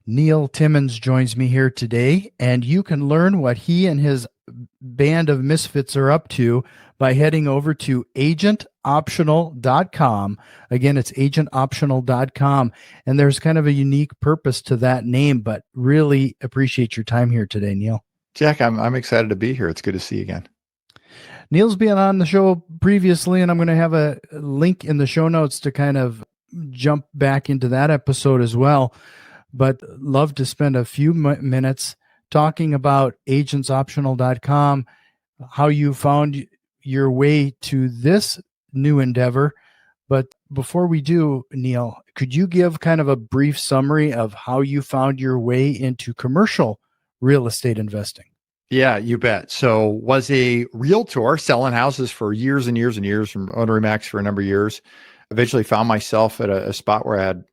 Neil Timmins joins me here today, and you can learn what he and his band of misfits are up to by heading over to agentoptional.com. Again, it's agentoptional.com, and there's kind of a unique purpose to that name, but really appreciate your time here today, Neil. Jack, I'm excited to be here. It's good to see you again. Neil's been on the show previously, and I'm going to have a link in the show notes to kind of jump back into that episode as well. But love to spend a few minutes talking about agentsoptional.com, how you found your way to this new endeavor. But before we do, Neil, could you give kind of a brief summary of how you found your way into commercial real estate investing? Yeah, you bet. So was a realtor selling houses for years and years and years from REI for a number of years. Eventually found myself at a spot where I had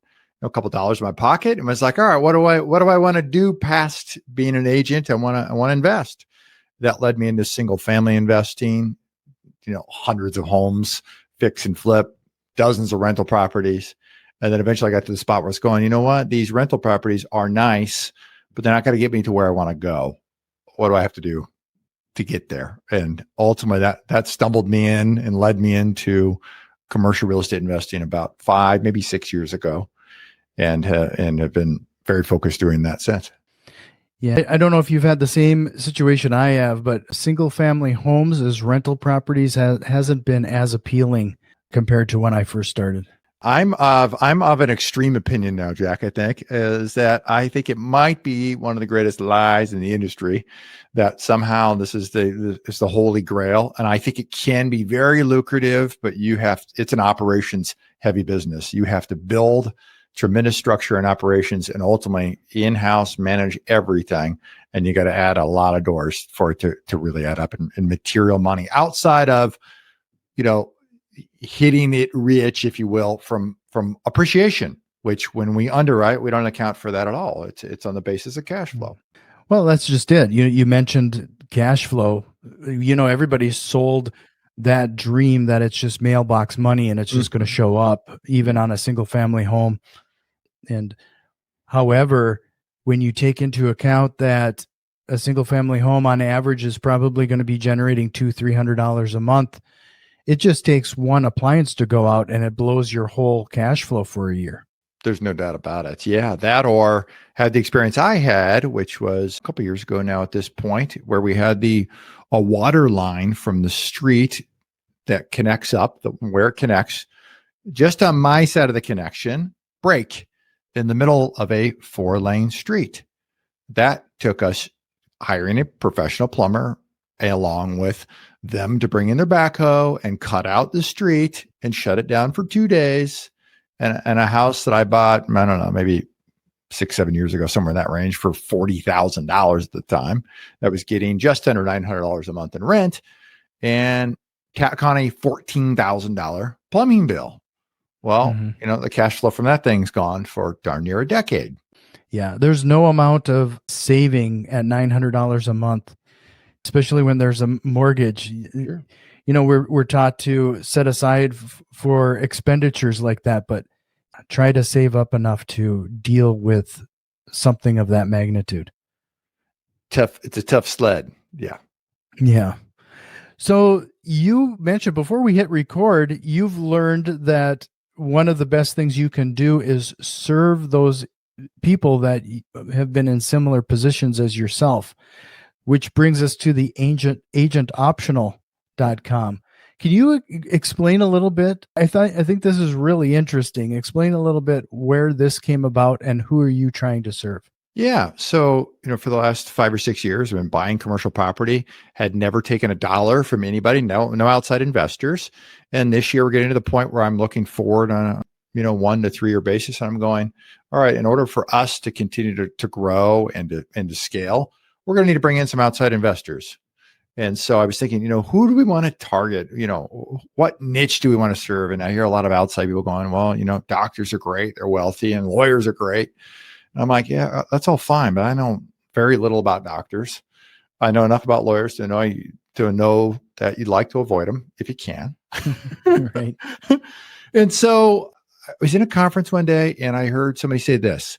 a couple of dollars in my pocket and was like, all right, what do I want to do past being an agent? I want to invest. That led me into single family investing, hundreds of homes, fix and flip, dozens of rental properties. And then eventually I got to the spot where I was going, you know what? These rental properties are nice, but they're not going to get me to where I want to go. What do I have to do to get there? And ultimately that stumbled me in and led me into commercial real estate investing about 5, maybe 6 years ago, and have been very focused doing that since. Yeah, I don't know if you've had the same situation I have, but single family homes as rental properties hasn't been as appealing compared to when I first started. I'm of an extreme opinion now, Jack. I think it might be one of the greatest lies in the industry that somehow this is the holy grail, and I think it can be very lucrative, but it's an operations heavy business. You have to build tremendous structure and operations, and ultimately in-house manage everything, and you got to add a lot of doors for it to really add up in material money outside of hitting it rich, if you will, from appreciation, which when we underwrite, we don't account for that at all. It's on the basis of cash flow. Well, that's just it. You mentioned cash flow. Everybody's sold that dream that it's just mailbox money and it's just going to show up even on a single family home. And however, when you take into account that a single family home on average is probably going to be generating $200-$300 a month, it just takes one appliance to go out and it blows your whole cash flow for a year. There's no doubt about it. Yeah, that or had the experience I had, which was a couple of years ago now at this point, where we had a water line from the street that connects up, where it connects, just on my side of the connection, break in the middle of a 4-lane street. That took us hiring a professional plumber along with them to bring in their backhoe and cut out the street and shut it down for 2 days. And a house that I bought, I don't know, maybe 6-7 years ago, somewhere in that range, for $40,000 at the time, that was getting just under $900 a month in rent and tack on a $14,000 plumbing bill. Well, the cash flow from that thing's gone for darn near a decade. Yeah, there's no amount of saving at $900 a month, especially when there's a mortgage. Sure. We're taught to set aside for expenditures like that, but try to save up enough to deal with something of that magnitude. It's a tough sled. Yeah. Yeah. So you mentioned before we hit record, you've learned that one of the best things you can do is serve those people that have been in similar positions as yourself, which brings us to the agentoptional.com. Can you explain a little bit? I think this is really interesting. Explain a little bit where this came about and who are you trying to serve? Yeah. So, for the last 5 or 6 years, I've been buying commercial property, had never taken a dollar from anybody, no outside investors. And this year we're getting to the point where I'm looking forward on a 1 to 3 year basis. And I'm going, all right, in order for us to continue to grow and to scale, we're going to need to bring in some outside investors. And so I was thinking, who do we want to target? What niche do we want to serve? And I hear a lot of outside people going, well, doctors are great. They're wealthy, and lawyers are great. And I'm like, yeah, that's all fine, but I know very little about doctors. I know enough about lawyers to know that you'd like to avoid them if you can. Right. And so I was in a conference one day and I heard somebody say this: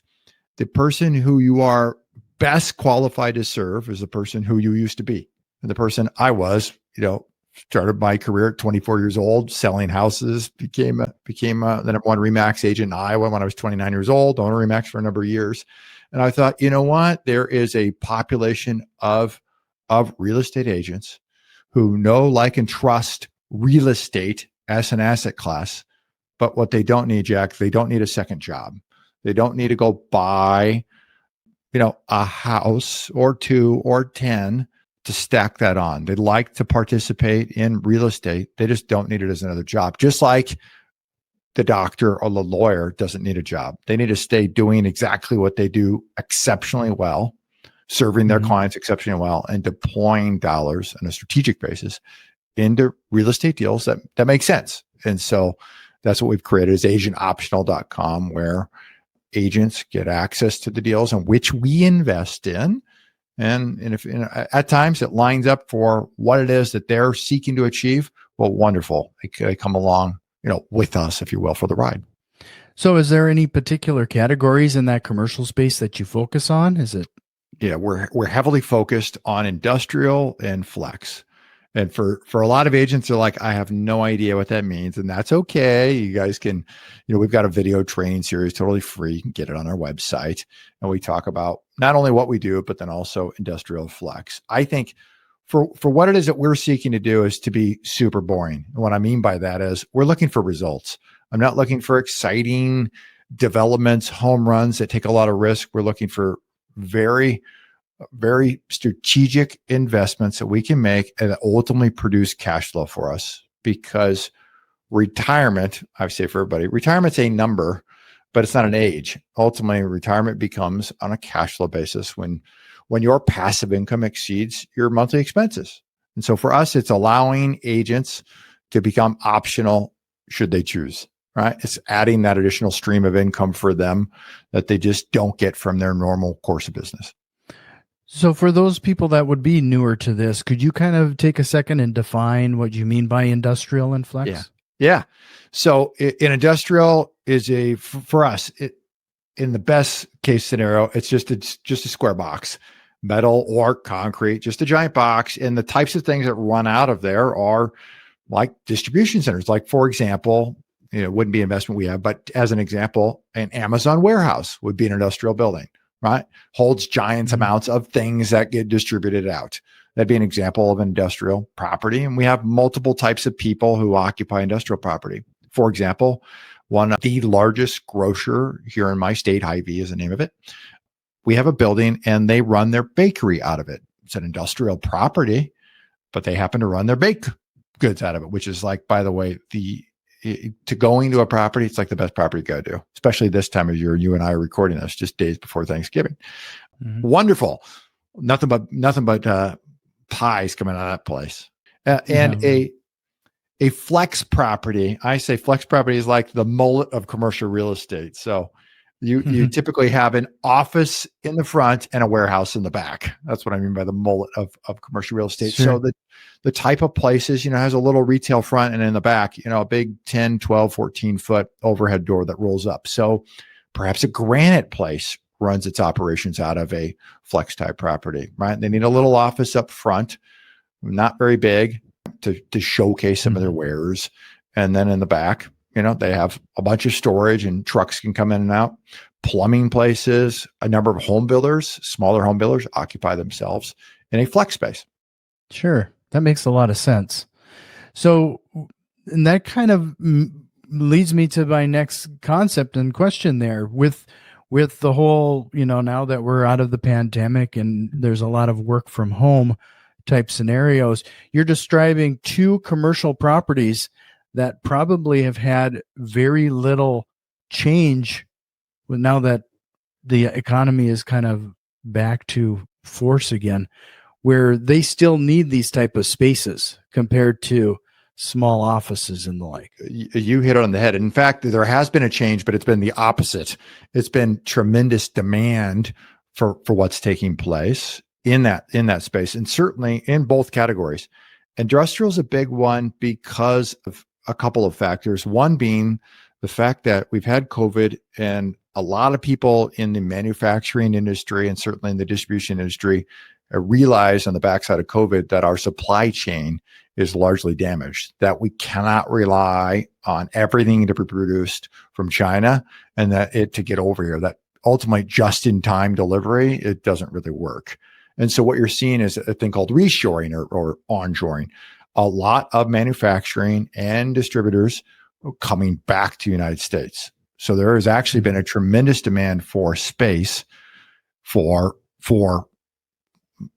The person who you are best qualified to serve is the person who you used to be. And the person I was, started my career at 24 years old, selling houses, became the number one REMAX agent in Iowa when I was 29 years old, owned REMAX for a number of years. And I thought, you know what? There is a population of real estate agents who know, like, and trust real estate as an asset class. But what they don't need, Jack, they don't need a second job. They don't need to go buy, a house or 2 or 10 to stack that on. They'd like to participate in real estate. They just don't need it as another job. Just like the doctor or the lawyer doesn't need a job. They need to stay doing exactly what they do exceptionally well, serving their clients exceptionally well, and deploying dollars on a strategic basis into real estate deals that make sense. And so that's what we've created is agentoptional.com, where agents get access to the deals in which we invest in. And if at times it lines up for what it is that they're seeking to achieve, well, wonderful. They come along, with us, if you will, for the ride. So is there any particular categories in that commercial space that you focus on? Is it? Yeah, we're heavily focused on industrial and flex. And for a lot of agents, they're like, I have no idea what that means. And that's okay. You guys can, we've got a video training series, totally free. You can get it on our website. And we talk about not only what we do, but then also industrial flex. I think for what it is that we're seeking to do is to be super boring. And what I mean by that is we're looking for results. I'm not looking for exciting developments, home runs that take a lot of risk. We're looking for very strategic investments that we can make and ultimately produce cash flow for us. Because retirement, I say for everybody, retirement's a number, but it's not an age. Ultimately, retirement becomes on a cash flow basis when your passive income exceeds your monthly expenses. And so for us, it's allowing agents to become optional should they choose, right? It's adding that additional stream of income for them that they just don't get from their normal course of business. So for those people that would be newer to this, could you kind of take a second and define what you mean by industrial and flex? Yeah. So in industrial is for us, in the best case scenario, it's just a square box, metal or concrete, just a giant box. And the types of things that run out of there are like distribution centers. Like, for example, it wouldn't be an investment we have, but as an example, an Amazon warehouse would be an industrial building. Right? Holds giant amounts of things that get distributed out. That'd be an example of industrial property. And we have multiple types of people who occupy industrial property. For example, one of the largest grocer here in my state, Hy-Vee is the name of it. We have a building and they run their bakery out of it. It's an industrial property, but they happen to run their baked goods out of it, which is like, by the way, to going to a property, it's like the best property you go to, especially this time of year. You and I are recording this just days before Thanksgiving. Wonderful. Nothing but pies coming out of that place. And a flex property, I say flex property is like the mullet of commercial real estate. So you typically have an office in the front and a warehouse in the back. That's what I mean by the mullet of commercial real estate. Sure. So the type of places, has a little retail front and in the back, a big 10, 12, 14 foot overhead door that rolls up. So perhaps a granite place runs its operations out of a flex type property, right? They need a little office up front, not very big, to showcase some of their wares. And then in the back, they have a bunch of storage and trucks can come in and out. Plumbing places, a number of home builders, smaller home builders occupy themselves in a flex space. Sure. That makes a lot of sense. So, and that kind of leads me to my next concept and question there with the whole, now that we're out of the pandemic and there's a lot of work from home type scenarios, you're describing two commercial properties that probably have had very little change now that the economy is kind of back to force again, where they still need these type of spaces compared to small offices and the like. You hit it on the head. In fact, there has been a change, but it's been the opposite. It's been tremendous demand for what's taking place in that space, and certainly in both categories. Industrial is a big one because of a couple of factors. One being the fact that we've had COVID and a lot of people in the manufacturing industry and certainly in the distribution industry realize on the backside of COVID that our supply chain is largely damaged, that we cannot rely on everything to be produced from China and that it to get over here, that ultimately just-in-time delivery, it doesn't really work. And so what you're seeing is a thing called reshoring or onshoring. A lot of manufacturing and distributors coming back to the United States. So there has actually been a tremendous demand for space for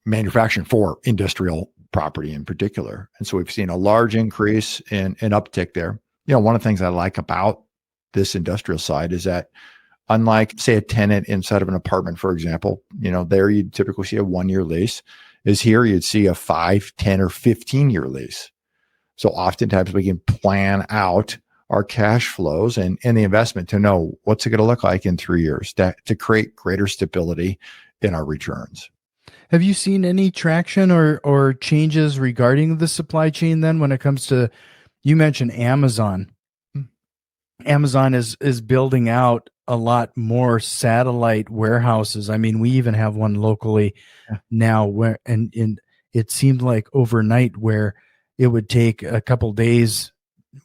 manufacturing, for industrial property in particular. And so we've seen a large increase in uptick there. One of the things I like about this industrial side is that unlike, say, a tenant inside of an apartment, for example, there you'd typically see a 1-year lease. Is here you'd see a 5, 10, or 15-year lease. So oftentimes we can plan out our cash flows and the investment to know what's it going to look like in 3 years to create greater stability in our returns. Have you seen any traction or changes regarding the supply chain then when it comes to, you mentioned Amazon. Amazon is building out a lot more satellite warehouses. I mean, we even have one locally now where, and it seemed like overnight where it would take a couple days,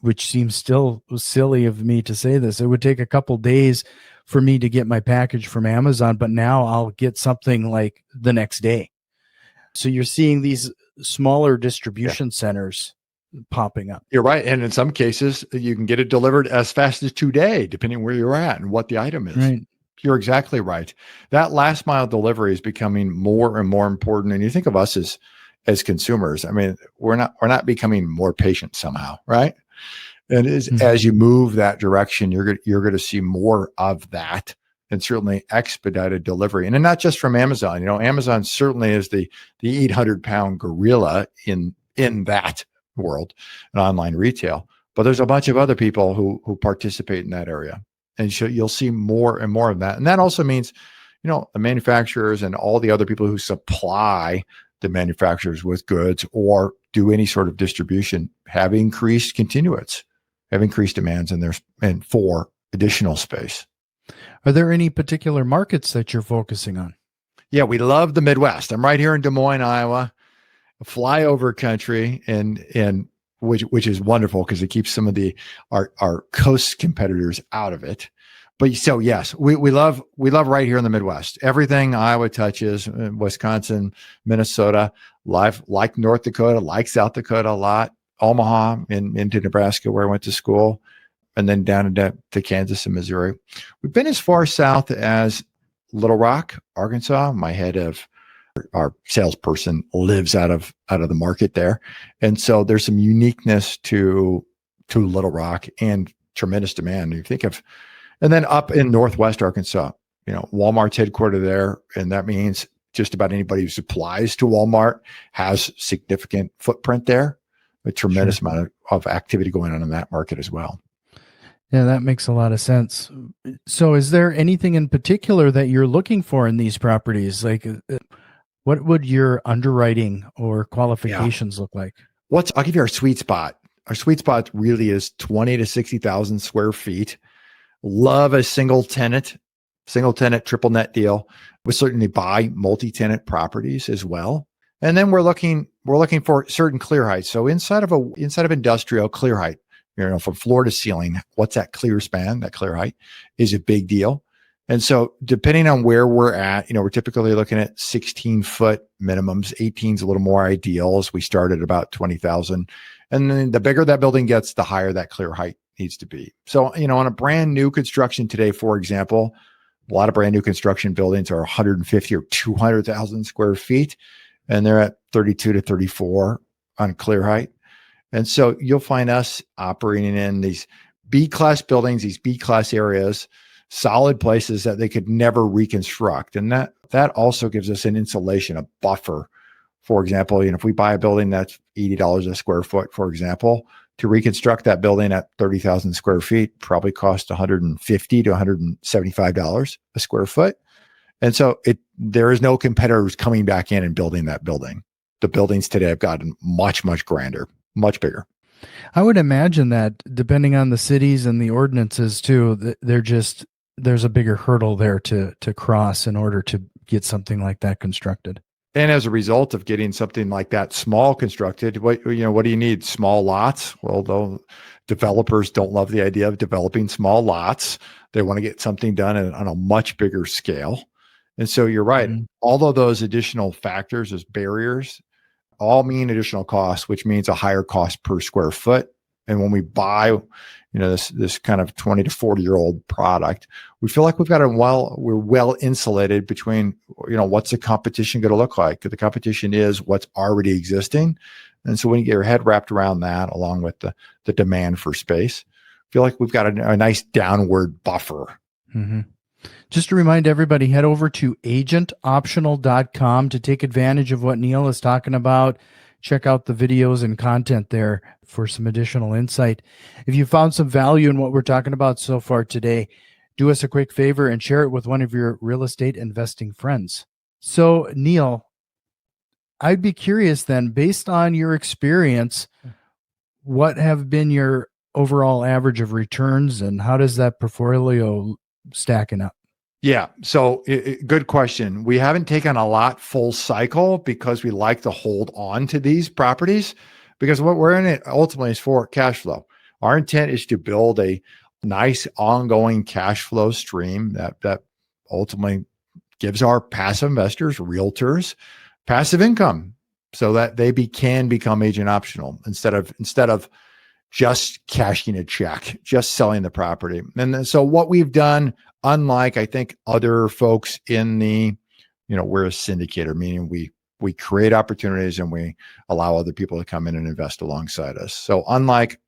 which seems still silly of me to say this. It would take a couple days for me to get my package from Amazon, but now I'll get something like the next day. So you're seeing these smaller distribution centers popping up. You're right. And in some cases, you can get it delivered as fast as 2 days, depending where you're at and what the item is. Right. You're exactly right. That last mile delivery is becoming more and more important. And you think of us as consumers. I mean, we're not becoming more patient somehow, right? And as you move that direction, you're going to see more of that, and certainly expedited delivery. And not just from Amazon. Amazon certainly is the 800-pound gorilla in that world and online retail. But there's a bunch of other people who participate in that area. And so you'll see more and more of that. And that also means, the manufacturers and all the other people who supply the manufacturers with goods or do any sort of distribution have increased continuance, have increased demands and for additional space. Are there any particular markets that you're focusing on? Yeah, we love the Midwest. I'm right here in Des Moines, Iowa, a flyover country, and which is wonderful because it keeps some of our coast competitors out of it. But so yes, we love right here in the Midwest. Everything Iowa touches, Wisconsin, Minnesota, like North Dakota, like South Dakota a lot, Omaha into Nebraska where I went to school, and then down into Kansas and Missouri. We've been as far south as Little Rock, Arkansas. My head of our salesperson lives out of the market there. And so there's some uniqueness to Little Rock and tremendous demand. You think of, and then up in Northwest Arkansas, Walmart's headquartered there. And that means just about anybody who supplies to Walmart has significant footprint there, a tremendous amount of activity going on in that market as well. Yeah, that makes a lot of sense. So is there anything in particular that you're looking for in these properties? Like, what would your underwriting or qualifications look like? I'll give you our sweet spot. Our sweet spot really is 20 to 60,000 square feet. Love a single tenant, triple net deal. We certainly buy multi-tenant properties as well. And then we're looking for certain clear heights. So inside of industrial, clear height, from floor to ceiling, what's that clear span, that clear height is a big deal. And so depending on where we're at, we're typically looking at 16-foot minimums. 18 is a little more ideal as we start at about 20,000. And then the bigger that building gets, the higher that clear height needs to be. So, on a brand new construction today, for example, a lot of brand new construction buildings are 150 or 200,000 square feet, and they're at 32 to 34 on clear height. And so you'll find us operating in these B-class buildings, these B-class areas, solid places that they could never reconstruct. And that also gives us an insulation, a buffer. For example, if we buy a building that's $80 a square foot, for example, to reconstruct that building at 30,000 square feet probably cost $150 to $175 a square foot. And so there is no competitors coming back in and building that building. The buildings today have gotten much, much grander, much bigger. I would imagine that depending on the cities and the ordinances too, they're just there's a bigger hurdle there to cross in order to get something like that constructed. And as a result of getting something like that small constructed, what do you need? Small lots? Well, though developers don't love the idea of developing small lots. They want to get something done on a much bigger scale. And so you're right. Mm-hmm. All of those additional factors as barriers all mean additional costs, which means a higher cost per square foot. And when we buy, this kind of 20 to 40-year-old product, we feel like we're well insulated between, what's the competition going to look like? The competition is what's already existing. And so when you get your head wrapped around that, along with the demand for space, feel like we've got a nice downward buffer. Mm-hmm. Just to remind everybody, head over to agentoptional.com to take advantage of what Neil is talking about. Check out the videos and content there for some additional insight. If you found some value in what we're talking about so far today, do us a quick favor and share it with one of your real estate investing friends. So, Neil, I'd be curious then, based on your experience, what have been your overall average of returns and how does that portfolio stacking up? Yeah. So good question. We haven't taken a lot full cycle because we like to hold on to these properties because what we're in it ultimately is for cash flow. Our intent is to build a nice ongoing cash flow stream that ultimately gives our passive investors, realtors, passive income so that they can become agent optional instead of just cashing a check, just selling the property. And then, so what we've done, unlike I think other folks in we're a syndicator, meaning we create opportunities and we allow other people to come in and invest alongside us. So unlike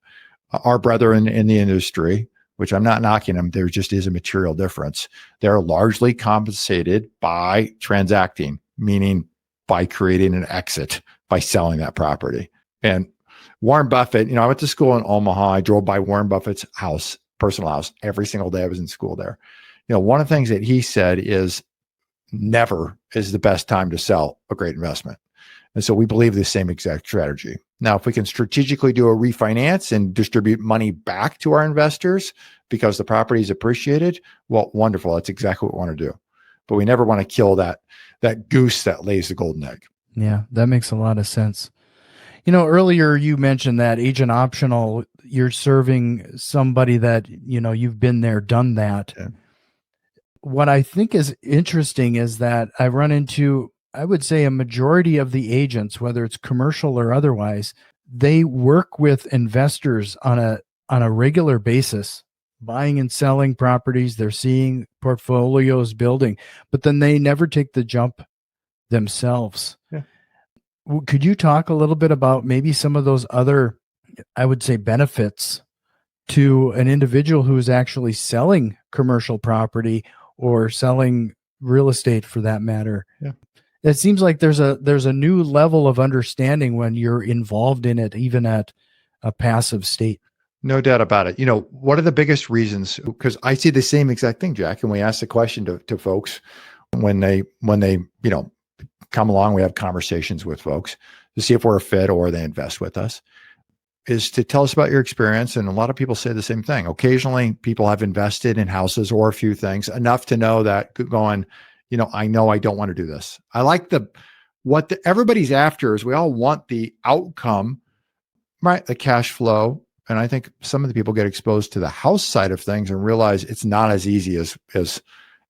our brethren in the industry, which I'm not knocking them, there just is a material difference. They're largely compensated by transacting, meaning by creating an exit, by selling that property. And Warren Buffett, I went to school in Omaha. I drove by Warren Buffett's house, personal house, every single day I was in school there. One of the things that he said is never is the best time to sell a great investment. And so we believe the same exact strategy. Now, if we can strategically do a refinance and distribute money back to our investors because the property is appreciated, well, wonderful. That's exactly what we want to do. But we never want to kill that goose that lays the golden egg. Yeah, that makes a lot of sense. Earlier you mentioned that agent optional, you're serving somebody that, you've been there, done that. Yeah. What I think is interesting is that I run into, I would say, a majority of the agents, whether it's commercial or otherwise, they work with investors on a regular basis, buying and selling properties. They're seeing portfolios building, but then they never take the jump themselves. Yeah. Could you talk a little bit about maybe some of those other, I would say, benefits to an individual who is actually selling commercial property or selling real estate for that matter? Yeah. It seems like there's a new level of understanding when you're involved in it, even at a passive state. No doubt about it. What are the biggest reasons? Because I see the same exact thing, Jack. And we ask the question to folks when they come along, we have conversations with folks to see if we're a fit or they invest with us, is to tell us about your experience. And a lot of people say the same thing. Occasionally people have invested in houses or a few things enough to know that going, I know I don't want to do this. I like everybody's after is we all want the outcome, right? The cash flow. And I think some of the people get exposed to the house side of things and realize it's not as easy as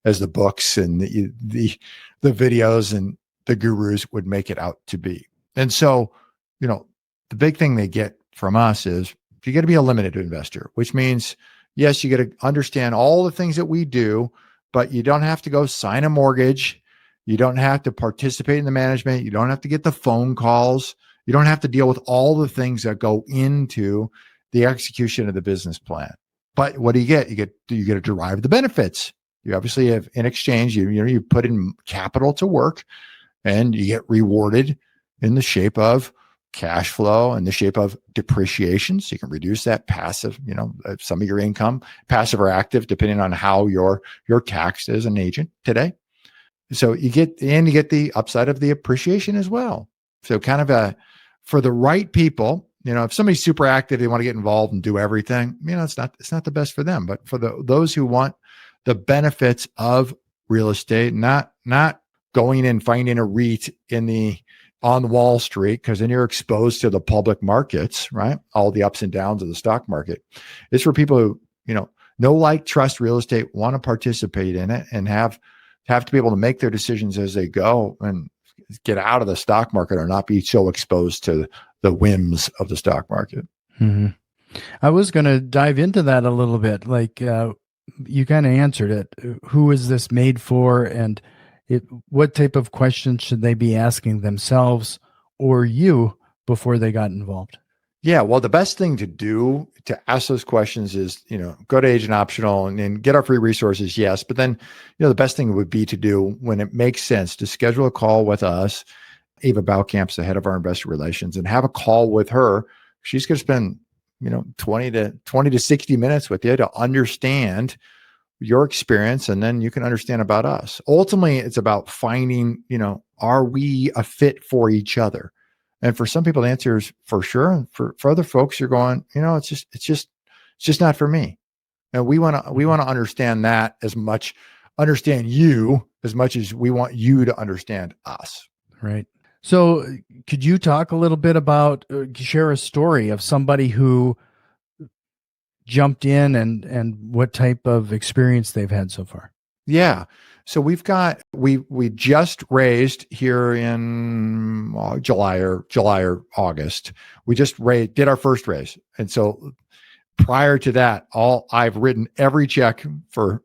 the books and the videos and the gurus would make it out to be. And so, the big thing they get from us is you got to be a limited investor, which means, yes, you got to understand all the things that we do, but you don't have to go sign a mortgage. You don't have to participate in the management. You don't have to get the phone calls. You don't have to deal with all the things that go into the execution of the business plan. But what do you get? You get to derive the benefits. You obviously have, in exchange, you put in capital to work and you get rewarded in the shape of cash flow and the shape of depreciation. So you can reduce that passive, some of your income, passive or active, depending on how your taxed as an agent today. So you get the upside of the appreciation as well. So kind of for the right people, if somebody's super active, they want to get involved and do everything, it's not the best for them. But for those who want the benefits of real estate, not going and finding a REIT on Wall Street, because then you're exposed to the public markets, right? All the ups and downs of the stock market. It's for people who, know, like, trust real estate, want to participate in it, and have to be able to make their decisions as they go and get out of the stock market, or not be so exposed to the whims of the stock market. Mm-hmm. I was going to dive into that a little bit. Like, you kind of answered it. Who is this made for? And what type of questions should they be asking themselves or you before they got involved? Yeah, well, the best thing to do to ask those questions is, go to Agent Optional and get our free resources. Yes. But then, the best thing would be to do, when it makes sense, to schedule a call with us, Ava Baukamp's the head of our investor relations, and have a call with her. She's going to spend, 20 to 60 minutes with you to understand your experience, and then you can understand about us. Ultimately, it's about finding, are we a fit for each other? And for some people, the answer is for sure. For other folks, you're going, it's just not for me. And we want to understand that understand you as much as we want you to understand us. Right. So could you talk a little bit about, share a story of somebody who jumped in and what type of experience they've had so far? Yeah. So we just raised here in July or August. We just did our first raise. And so prior to that, I've written every check for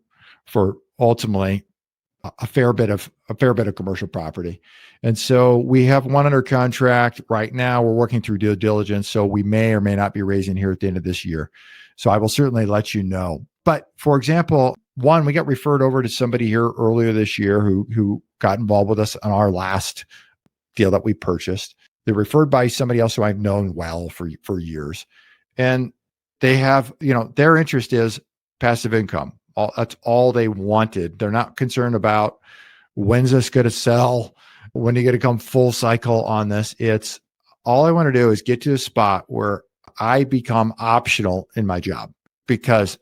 ultimately a fair bit of commercial property. And so we have one under contract right now. We're working through due diligence. So we may or may not be raising here at the end of this year. So I will certainly let you know. But for example, one, we got referred over to somebody here earlier this year who got involved with us on our last deal that we purchased. They're referred by somebody else who I've known well for years. And they have, their interest is passive income. That's all they wanted. They're not concerned about when's this going to sell, when are you going to come full cycle on this. It's all I want to do is get to a spot where I become optional in my job, because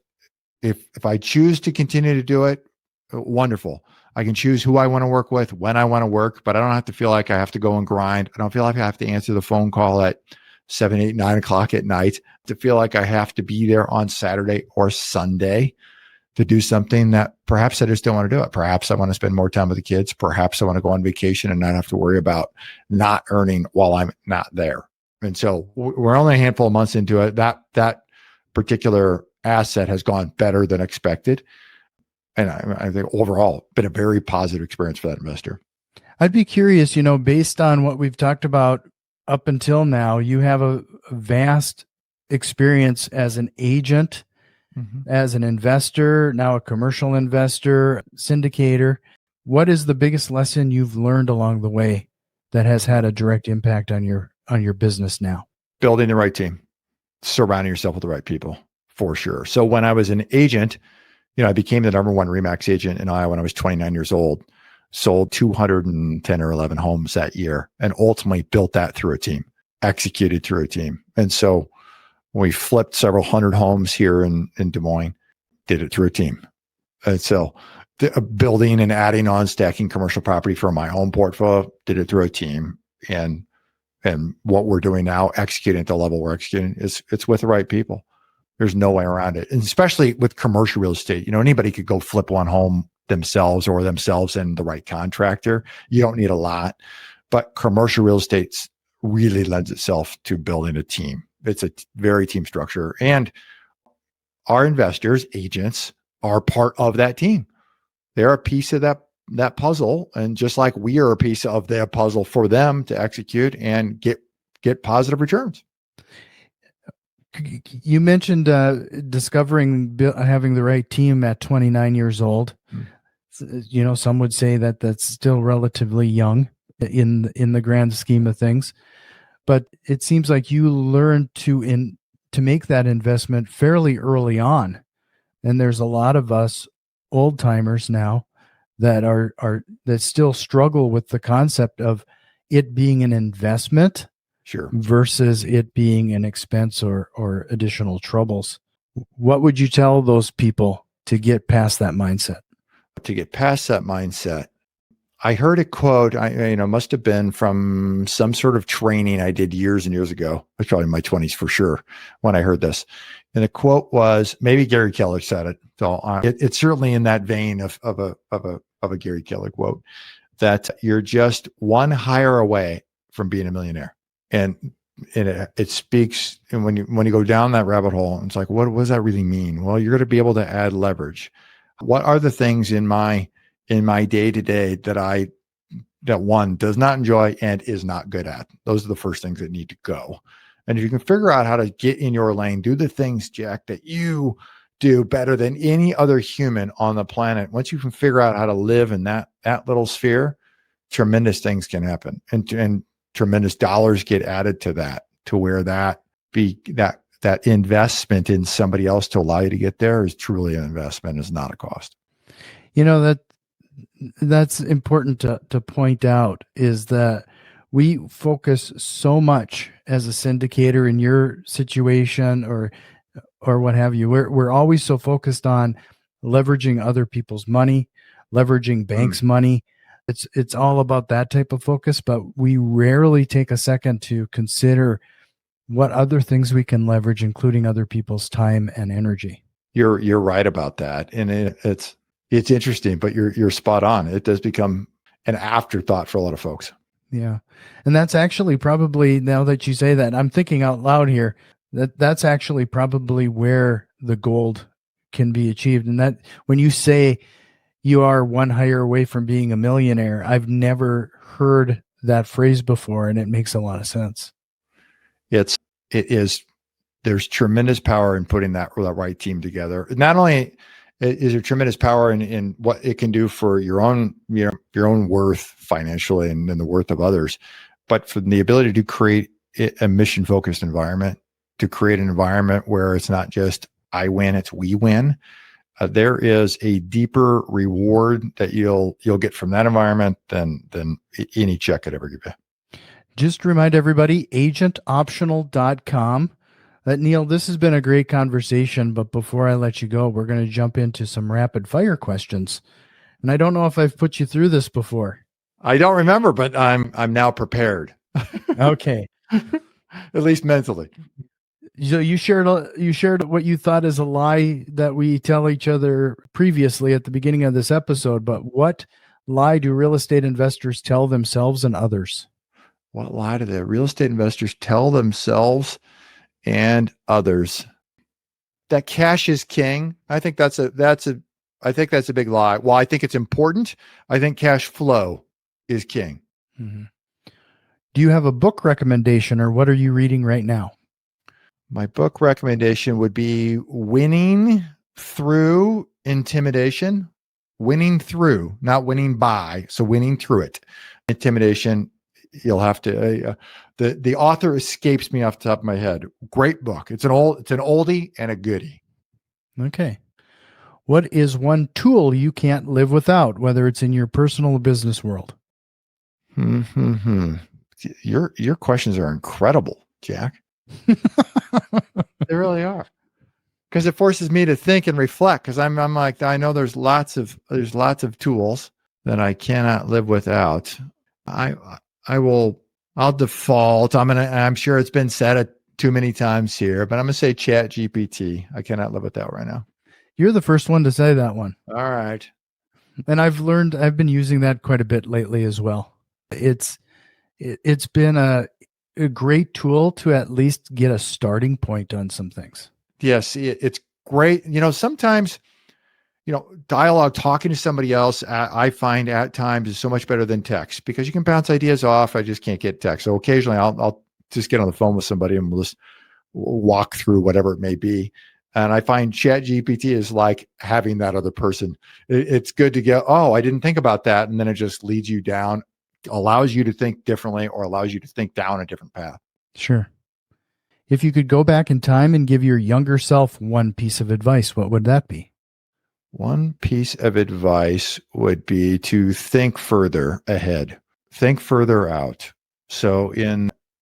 if I choose to continue to do it, wonderful. I can choose who I want to work with, when I want to work, but I don't have to feel like I have to go and grind. I don't feel like I have to answer the phone call at 7, 8, 9 o'clock at night, to feel like I have to be there on Saturday or Sunday to do something that perhaps I just don't want to do it. Perhaps I want to spend more time with the kids. Perhaps I want to go on vacation and not have to worry about not earning while I'm not there. And so we're only a handful of months into it. That particular asset has gone better than expected. And I think overall been a very positive experience for that investor. I'd be curious, based on what we've talked about up until now, you have a vast experience as an agent, as an investor, now a commercial investor, syndicator. What is the biggest lesson you've learned along the way that has had a direct impact on your business now? Building the right team, surrounding yourself with the right people, for sure. So when I was an agent, I became the number one RE/MAX agent in Iowa when I was 29 years old, sold 210 or 11 homes that year, and ultimately built that through a team, executed through a team. And so we flipped several hundred homes here in Des Moines, did it through a team. And so building and adding on, stacking commercial property for my own portfolio, did it through a team. And what we're doing now, executing at the level we're executing, it's with the right people. There's no way around it. And especially with commercial real estate, anybody could go flip one home themselves and the right contractor. You don't need a lot, but commercial real estate really lends itself to building a team. It's a very team structure, and our investors, agents, are part of that team. They're a piece of that puzzle. And just like we are a piece of their puzzle for them to execute and get positive returns. You mentioned discovering having the right team at 29 years old. Some would say that that's still relatively young in the grand scheme of things, but it seems like you learned to make that investment fairly early on. And there's a lot of us old timers now that that still struggle with the concept of it being an investment. Sure. Versus it being an expense or additional troubles. What would you tell those people to get past that mindset? To get past that mindset, I heard a quote, must have been from some sort of training I did years and years ago. I was probably in my 20s for sure when I heard this. And the quote was, maybe Gary Keller said it. So it's certainly in that vein of a Gary Keller quote, that you're just one hire away from being a millionaire. And it speaks, and when you go down that rabbit hole, it's like, what does that really mean? Well, you're going to be able to add leverage. What are the things in my day-to-day that one does not enjoy and is not good at? Those are the first things that need to go. And if you can figure out how to get in your lane, do the things, Jack, that you do better than any other human on the planet. Once you can figure out how to live in that little sphere, tremendous things can happen, and tremendous dollars get added to that, to where that investment in somebody else to allow you to get there is truly an investment, is not a cost. That's important to point out, is that we focus so much as a syndicator in your situation or what have you. We're always so focused on leveraging other people's money, leveraging banks' money. It's all about that type of focus, but we rarely take a second to consider what other things we can leverage, including other people's time and energy. You're right about that, and it's interesting, but you're spot on. It does become an afterthought for a lot of folks. Yeah, and that's actually probably, now that you say that, I'm thinking out loud here, that's actually probably where the gold can be achieved. And that, when you say you are one hire away from being a millionaire, I've never heard that phrase before, and it makes a lot of sense. There's tremendous power in putting that right team together. Not only is there tremendous power in what it can do for your own worth financially and the worth of others, but for the ability to create a mission focused environment, to create an environment where it's not just I win, it's we win. There is a deeper reward that you'll get from that environment than any check could ever give you. Just remind everybody, agentoptional.com. Neil, this has been a great conversation, but before I let you go, we're going to jump into some rapid fire questions. And I don't know if I've put you through this before. I don't remember, but I'm now prepared. Okay. At least mentally. So you shared what you thought is a lie that we tell each other previously at the beginning of this episode, but what lie do real estate investors tell themselves and others? What lie do the real estate investors tell themselves and others? That cash is king. I think that's a big lie. Well, I think it's important. I think cash flow is king. Mm-hmm. Do you have a book recommendation, or what are you reading right now? My book recommendation would be Winning Through Intimidation. Winning through, not winning by. So winning through it. Intimidation. You'll have to. The author escapes me off the top of my head. Great book. It's an oldie and a goodie. Okay. What is one tool you can't live without, whether it's in your personal or business world? Your questions are incredible, Jack. They really are, because it forces me to think and reflect. Because I'm like, I know there's lots of tools that I cannot live without. I'll default. I'm sure it's been said too many times here, but I'm gonna say Chat GPT. I cannot live without right now. You're the first one to say that one. All right. And I've been using that quite a bit lately as well. It's been a great tool to at least get a starting point on some things. Yes, it's great. Sometimes, dialogue, talking to somebody else, I find at times is so much better than text, because you can bounce ideas off. I just can't get text. So occasionally I'll just get on the phone with somebody and we'll just walk through whatever it may be. And I find Chat GPT is like having that other person. It's good to go, oh, I didn't think about that. And then it just leads you down, allows you to think differently, or allows you to think down a different path. Sure. If you could go back in time and give your younger self one piece of advice, what would that be? One piece of advice would be to think further ahead, think further out. So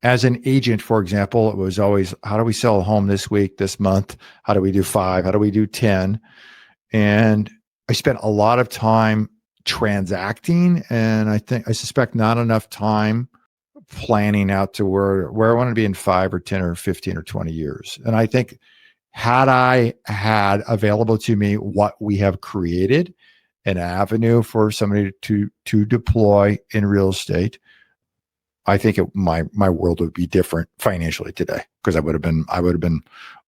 as an agent, for example, it was always, how do we sell a home this week, this month? How do we do 5? How do we do 10? And I spent a lot of time transacting, and I suspect not enough time planning out to where I want to be in 5 or 10 or 15 or 20 years. And I think had I had available to me what we have created, an avenue for somebody to deploy in real estate, I think my world would be different financially today, because I would have been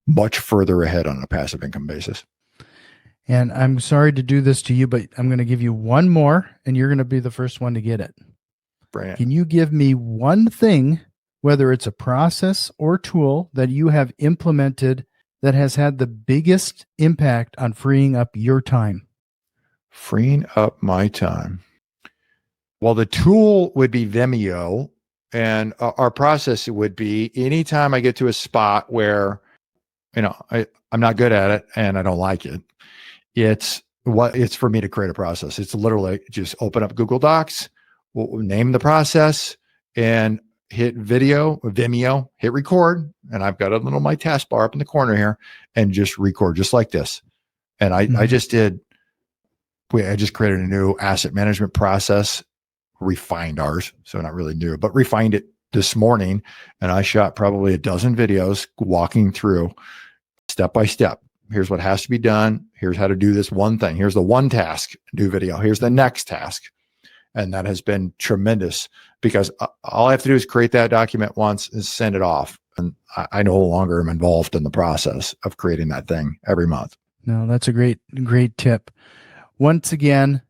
much further ahead on a passive income basis. And I'm sorry to do this to you, but I'm going to give you one more, and you're going to be the first one to get it. Brilliant. Can you give me one thing, whether it's a process or tool, that you have implemented that has had the biggest impact on freeing up your time? Freeing up my time. Well, the tool would be Vimeo, and our process would be anytime I get to a spot where, I'm not good at it and I don't like it. It's for me to create a process. It's literally just open up Google Docs, we'll name the process, and hit Vimeo, hit record. And I've got my taskbar up in the corner here, and just record just like this. And I just created a new asset management process, refined ours. So not really new, but refined it this morning. And I shot probably a dozen videos walking through step by step. Here's what has to be done. Here's how to do this one thing. Here's the one task, new video. Here's the next task. And that has been tremendous, because all I have to do is create that document once and send it off. And I no longer am involved in the process of creating that thing every month. No, that's a great tip. Once again,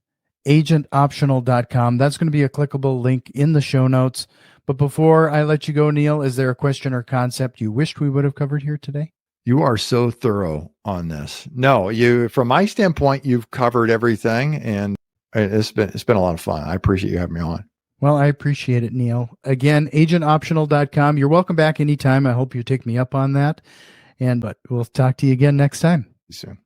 agentoptional.com. That's going to be a clickable link in the show notes. But before I let you go, Neil, is there a question or concept you wished we would have covered here today? You are so thorough on this. No, from my standpoint, you've covered everything, and it's been a lot of fun. I appreciate you having me on. Well, I appreciate it, Neil. Again, agentoptional.com. You're welcome back anytime. I hope you take me up on that. But we'll talk to you again next time. See you soon.